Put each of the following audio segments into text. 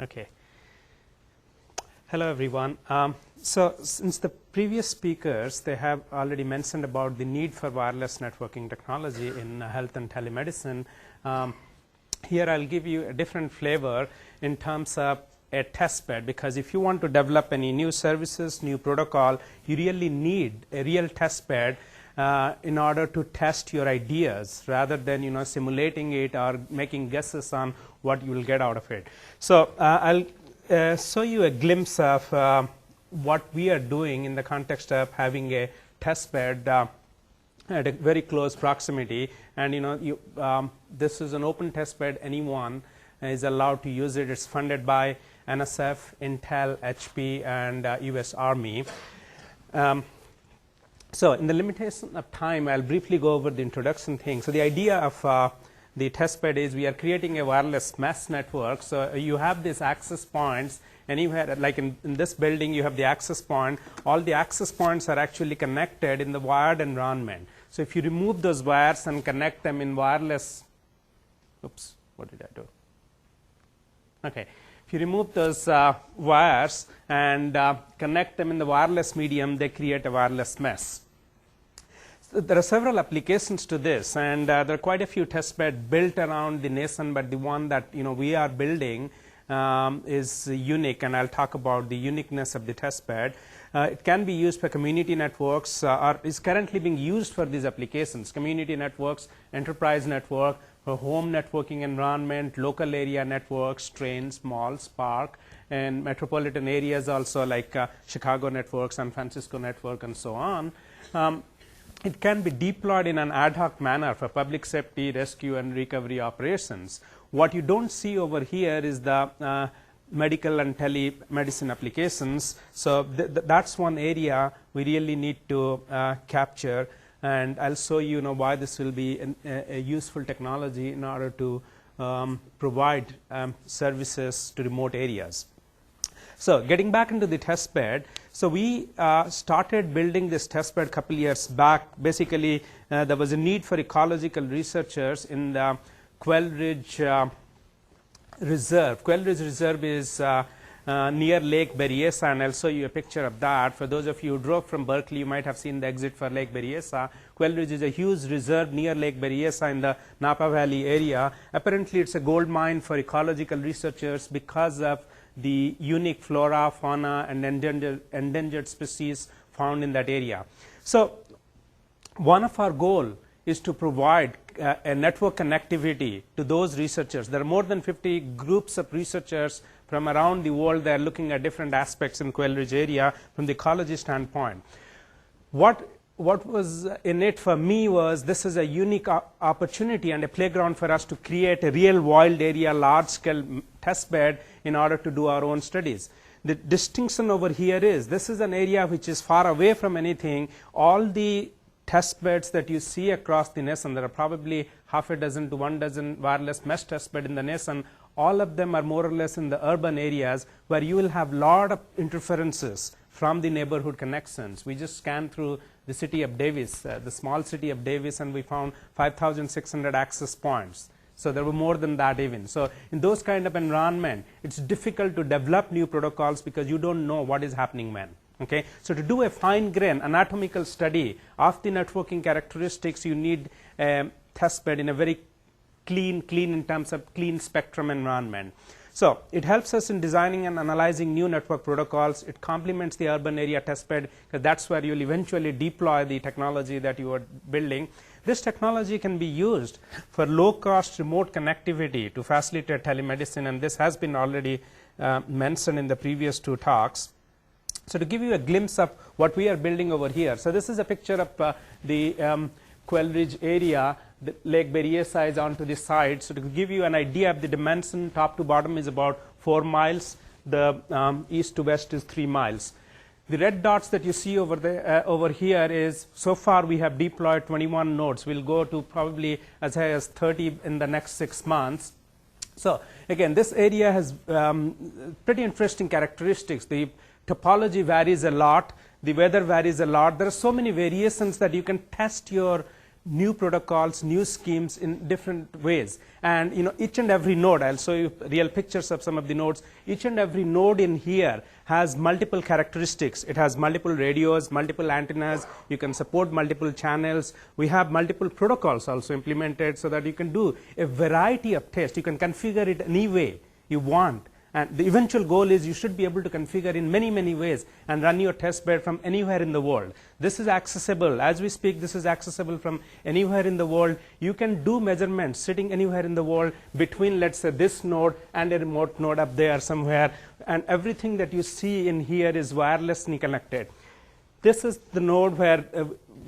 Okay. Hello everyone. So since the previous speakers, they have already mentioned about the need for wireless networking technology in health and telemedicine, here I'll give you a different flavor in terms of a test bed, because if you want to develop any new services, new protocol, you really need a real test bed in order to test your ideas rather than simulating it or making guesses on what you will get out of it. So I'll show you a glimpse of what we are doing in the context of having a test bed at a very close proximity, and this is an open test bed. Anyone is allowed to use it. It's funded by NSF, Intel, HP, and US Army. So in the limitation of time, I'll briefly go over the introduction thing. So the idea of the test bed is we are creating a wireless mesh network. So you have these access points anywhere, like in this building you have the access point. All the access points are actually connected in the wired environment. So if you remove those wires and connect them in wireless, oops, what did I do? Okay. If you remove those wires and connect them in the wireless medium, they create a wireless mesh. So there are several applications to this, and there are quite a few test beds built around the nation, but the one that we are building is unique, and I'll talk about the uniqueness of the test bed. It can be used for community networks, or is currently being used for these applications: community networks, enterprise network, for home networking environment, local area networks, trains, malls, park, and metropolitan areas also, like Chicago network, San Francisco network, and so on. It can be deployed in an ad hoc manner for public safety, rescue, and recovery operations. What you don't see over here is the medical and telemedicine applications. So that's one area we really need to capture, and I'll show you why this will be a useful technology in order to provide services to remote areas. So getting back into the test bed, so we started building this test bed a couple years back. Basically, there was a need for ecological researchers in the Quail Ridge Reserve. Quail Ridge Reserve is near Lake Berryessa, and I'll show you a picture of that. For those of you who drove from Berkeley, you might have seen the exit for Lake Berryessa. Quail Ridge is a huge reserve near Lake Berryessa in the Napa Valley area. Apparently, it's a gold mine for ecological researchers because of the unique flora, fauna, and endangered species found in that area. So one of our goals is to provide a network connectivity to those researchers. There are more than 50 groups of researchers from around the world that are looking at different aspects in Quail Ridge area from the ecology standpoint. What was in it for me was this is a unique opportunity and a playground for us to create a real wild area, large scale test bed in order to do our own studies. The distinction over here is this is an area which is far away from anything. All the test beds that you see across the nation, there are probably half a dozen to 1 dozen wireless mesh test bed in the nation. All of them are more or less in the urban areas where you will have lot of interferences from the neighborhood connections. We just scanned through the city of Davis, the small city of Davis, and we found 5,600 access points. So there were more than that even. So in those kind of environment, it's difficult to develop new protocols because you don't know what is happening when. Okay, so to do a fine-grained anatomical study of the networking characteristics, you need a test bed in a very clean in terms of clean spectrum environment. So it helps us in designing and analyzing new network protocols. It complements the urban area test bed, because that's where you'll eventually deploy the technology that you are building. This technology can be used for low-cost remote connectivity to facilitate telemedicine, and this has been already mentioned in the previous two talks. So to give you a glimpse of what we are building over here, so this is a picture of the Quail Ridge area. The Lake Berryessa is onto the side. So to give you an idea of the dimension, top to bottom is about 4 miles. The east to west is 3 miles. The red dots that you see over there, over here is, so far we have deployed 21 nodes. We'll go to probably as high as 30 in the next 6 months. So again, this area has pretty interesting characteristics. The topology varies a lot. The weather varies a lot. There are so many variations that you can test your new protocols, new schemes in different ways. And each and every node, I'll show you real pictures of some of the nodes. Each and every node in here has multiple characteristics. It has multiple radios, multiple antennas. You can support multiple channels. We have multiple protocols also implemented so that you can do a variety of tests. You can configure it any way you want. And the eventual goal is you should be able to configure in many, many ways and run your test bed from anywhere in the world. This is accessible. As we speak, this is accessible from anywhere in the world. You can do measurements sitting anywhere in the world between, let's say, this node and a remote node up there somewhere. And everything that you see in here is wirelessly connected. This is the node where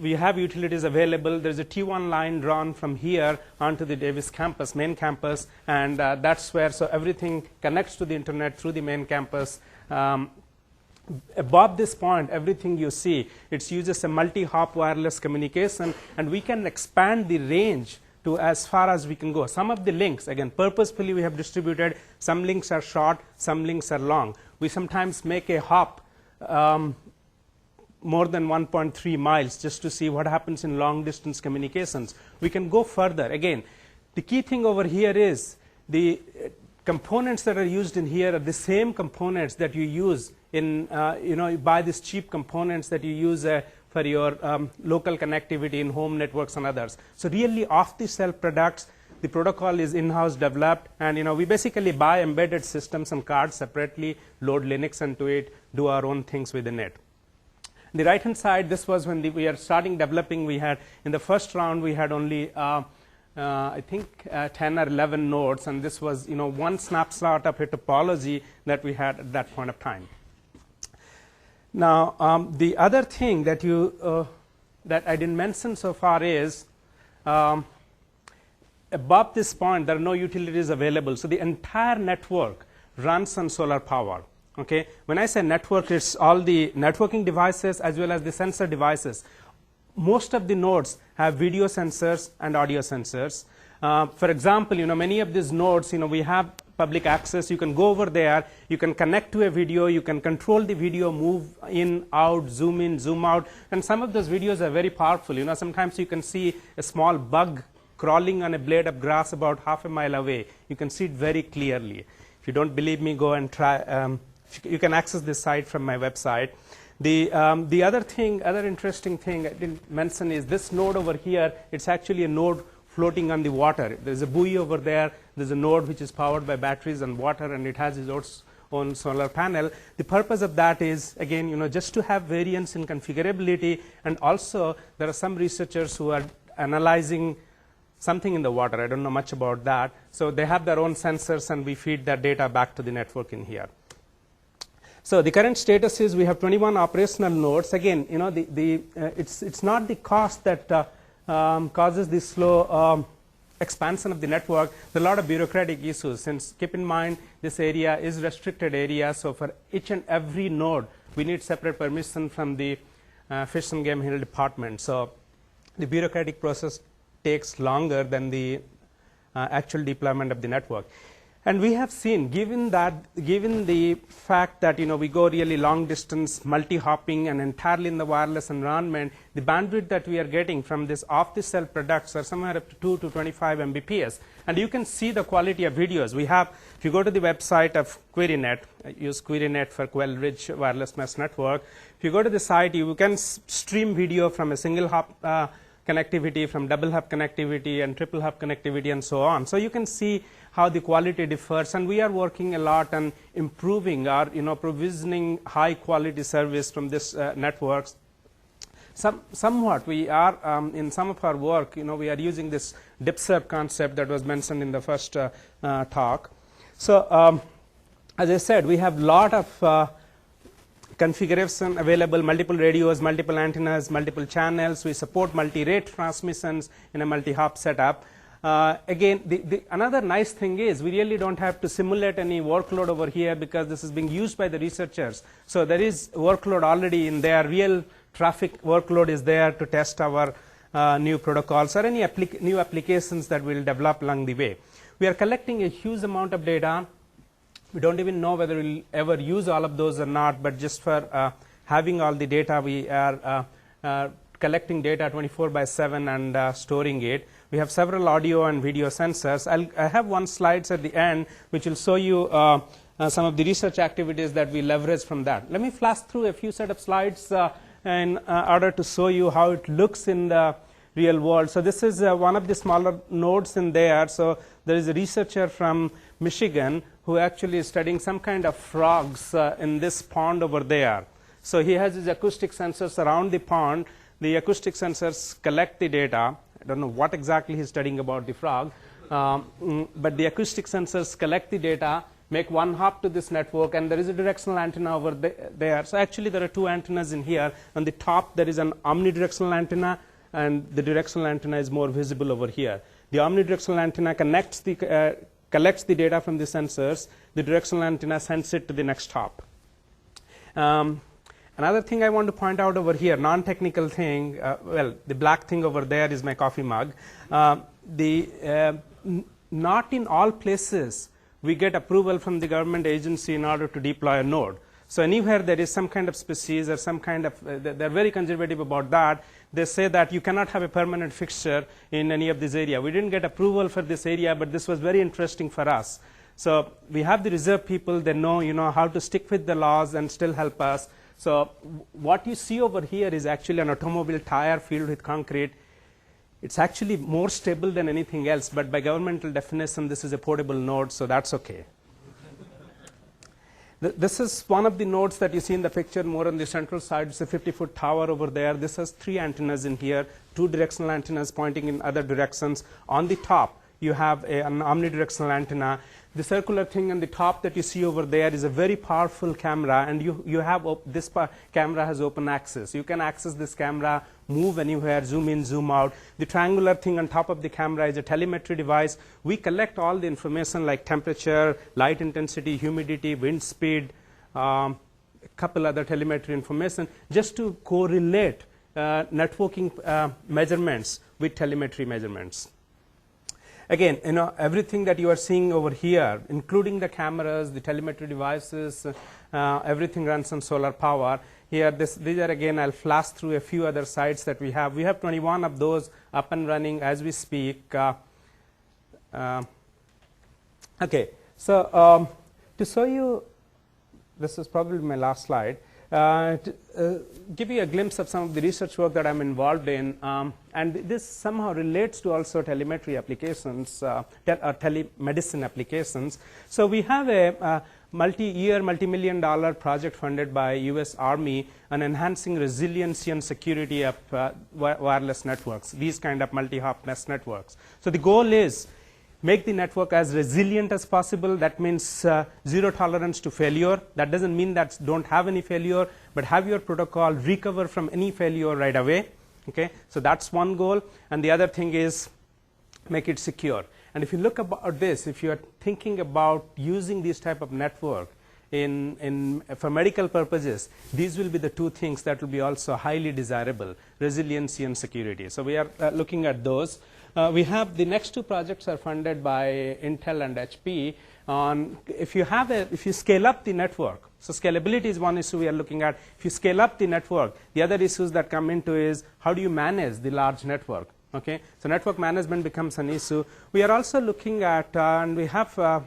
we have utilities available. There's a T1 line drawn from here onto the Davis campus, main campus, and that's where, so everything connects to the internet through the main campus. Above this point, everything you see, it uses a multi-hop wireless communication, and we can expand the range to as far as we can go. Some of the links, again, purposefully we have distributed. Some links are short, some links are long. We sometimes make a hop more than 1.3 miles just to see what happens in long distance communications. We can go further. Again, the key thing over here is the components that are used in here are the same components that you use in, you buy these cheap components that you use for your local connectivity in home networks and others. So really off-the-shelf products, the protocol is in-house developed, and we basically buy embedded systems and cards separately, load Linux into it, do our own things within it. The right hand side, this was when we are starting developing. We had, in the first round, we had only I think 10 or 11 nodes, and this was one snapshot of a topology that we had at that point of time. Now the other thing that that I didn't mention so far is above this point there are no utilities available, so the entire network runs on solar power. Okay, when I say network, it's all the networking devices as well as the sensor devices. Most of the nodes have video sensors and audio sensors. For example, many of these nodes, we have public access. You can go over there, you can connect to a video, you can control the video, move in, zoom out, and some of those videos are very powerful. Sometimes you can see a small bug crawling on a blade of grass about half a mile away. You can see it very clearly. If you don't believe me, go and try. You can access this site from my website. The other interesting thing I didn't mention is this node over here. It's actually a node floating on the water. There's a buoy over there. There's a node which is powered by batteries and water, and it has its own solar panel. The purpose of that is, again, just to have variance in configurability, and also there are some researchers who are analyzing something in the water. I don't know much about that. So they have their own sensors, and we feed that data back to the network in here. So the current status is we have 21 operational nodes. Again, it's not the cost that causes the slow expansion of the network. There are a lot of bureaucratic issues. Since keep in mind this area is restricted area, so for each and every node we need separate permission from the Fish and Game department. So the bureaucratic process takes longer than the actual deployment of the network. And we have seen, given the fact that we go really long distance, multi-hopping, and entirely in the wireless environment, the bandwidth that we are getting from this off-the-shelf products are somewhere up to 2 to 25 Mbps. And you can see the quality of videos. We have, if you go to the website of QueryNet, I use QueryNet for Quell-Ridge Wireless Mesh Network. If you go to the site, you can stream video from a single hop connectivity, from double hop connectivity and triple hop connectivity, and so on. So you can see how the quality differs, and we are working a lot on improving our provisioning high quality service from this networks. Somewhat we are in some of our work, we are using this DipServ concept that was mentioned in the first talk. So as I said, we have lot of configuration available, multiple radios, multiple antennas, multiple channels. We support multi-rate transmissions in a multi-hop setup. Again, another nice thing is we really don't have to simulate any workload over here, because this is being used by the researchers. So there is workload already in there. Real traffic workload is there to test our new protocols or any new applications that we'll develop along the way. We are collecting a huge amount of data. We don't even know whether we'll ever use all of those or not, but just for having all the data, we are collecting data 24/7 and storing it. We have several audio and video sensors. I have one slides at the end which will show you some of the research activities that we leverage from that. Let me flash through a few set of slides in order to show you how it looks in the real world. So this is one of the smaller nodes in there. So there is a researcher from Michigan who actually is studying some kind of frogs in this pond over there. So he has his acoustic sensors around the pond. The acoustic sensors collect the data. I don't know what exactly he's studying about the frog, but the acoustic sensors collect the data, make one hop to this network, and there is a directional antenna over there. So actually there are two antennas in here. On the top there is an omnidirectional antenna, and the directional antenna is more visible over here. The omnidirectional antenna collects the data from the sensors. The directional antenna sends it to the next hop. Another thing I want to point out over here, non-technical thing, well, the black thing over there is my coffee mug. Not in all places we get approval from the government agency in order to deploy a node. So anywhere there is some kind of species or some kind of, they're very conservative about that. They say that you cannot have a permanent fixture in any of this area. We didn't get approval for this area, but this was very interesting for us. So we have the reserve people, they know, how to stick with the laws and still help us. So what you see over here is actually an automobile tire filled with concrete. It's actually more stable than anything else, but by governmental definition, this is a portable node, so that's okay. This is one of the nodes that you see in the picture more on the central side. It's a 50-foot tower over there. This has 3 antennas in here, 2 directional antennas pointing in other directions. On the top, you have an omnidirectional antenna. The circular thing on the top that you see over there is a very powerful camera, and you have this camera has open access. You can access this camera, move anywhere, zoom in, zoom out. The triangular thing on top of the camera is a telemetry device. We collect all the information like temperature, light intensity, humidity, wind speed, a couple other telemetry information just to correlate networking measurements with telemetry measurements. Again, everything that you are seeing over here, including the cameras, the telemetry devices, everything runs on solar power. Here, these are again, I'll flash through a few other sites that we have. We have 21 of those up and running as we speak. Okay, so to show you, this is probably my last slide. To give you a glimpse of some of the research work that I'm involved in, and this somehow relates to also telemetry applications, or telemedicine applications. So we have a multi-year, multi-million-dollar project funded by US Army on enhancing resiliency and security of wireless networks, these kind of multi-hop mesh networks. So the goal is make the network as resilient as possible. That means zero tolerance to failure. That doesn't mean that don't have any failure, but have your protocol recover from any failure right away. Okay, so that's one goal. And the other thing is make it secure. And if you look about this, if you are thinking about using this type of network for medical purposes, these will be the two things that will be also highly desirable: resiliency and security. So we are looking at those. We have the next 2 projects are funded by Intel and HP. If you scale up the network, so scalability is one issue we are looking at. If you scale up the network, the other issues that come into is how do you manage the large network? Okay, so network management becomes an issue. We are also looking at, and we have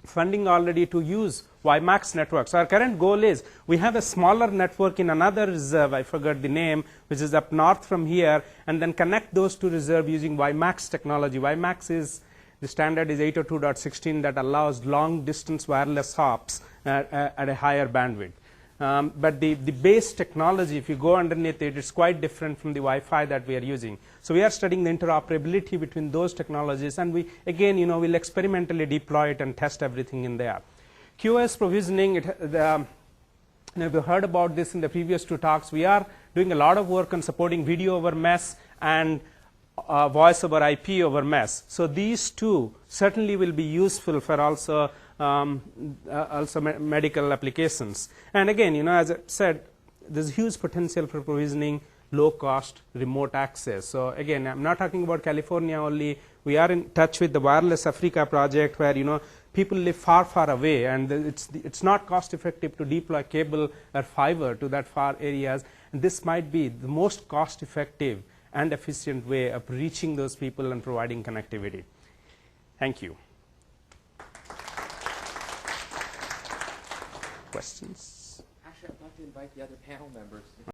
funding already to use WiMAX networks. Our current goal is we have a smaller network in another reserve, I forgot the name, which is up north from here, and then connect those 2 reserves using WiMAX technology. WiMAX is, the standard is 802.16 that allows long distance wireless hops at a higher bandwidth. But the base technology, if you go underneath it, it's quite different from the Wi-Fi that we are using. So we are studying the interoperability between those technologies, and we again, will experimentally deploy it and test everything in there. QoS provisioning, we heard about this in the previous 2 talks. We are doing a lot of work on supporting video over mesh and voice over IP over mesh. So these 2 certainly will be useful for also medical applications. And again, as I said, there's huge potential for provisioning low cost remote access. So again, I'm not talking about California only. We are in touch with the Wireless Africa project where people live far, far away, and it's not cost effective to deploy cable or fiber to that far areas. This might be the most cost effective and efficient way of reaching those people and providing connectivity. Thank you. Questions? Actually, I'd like to invite the other panel members.